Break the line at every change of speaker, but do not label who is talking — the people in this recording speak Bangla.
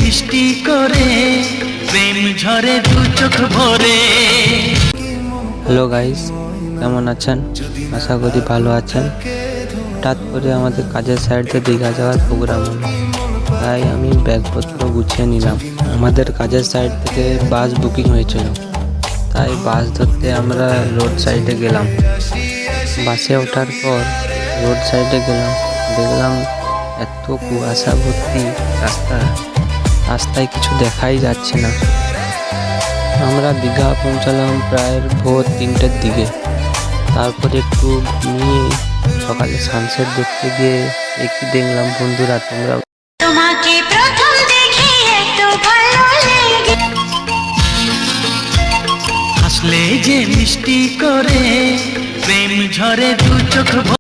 মিষ্টি করে প্রেম ঝরে দু চোখ ভরে।
হ্যালো গাইস, কেমন আছেন? আশা করি ভালো আছেন। হঠাৎ করে আমাদের কাজের সাইডে দীঘা যাওয়ার প্রোগ্রাম হলো, তাই আমি ব্যাগপত্র গুছিয়ে নিলাম। আমাদের কাজের সাইড থেকে বাস বুকিং হয়েছিল, তাই বাস ধরতে আমরা রোড সাইডে গেলাম। বাসে ওঠার পর রোড সাইডে গেলাম, দেখলাম এত কুয়াশা ভর্তি রাস্তায় কিছু দেখাই যাচ্ছে না। আমরা দীঘা পৌঁছালাম প্রায় ভোর 3টের দিকে। তারপর একটু ঘুমিয়ে সকালে সানসেট দেখতে গিয়ে একই দেখলাম। বন্ধুরা, তোমরা
তোমাকে প্রথম দেখে এত ভালো লেগে,
হাসলে যে মিষ্টি করে প্রেম ঝরে দু চোখ ভরে।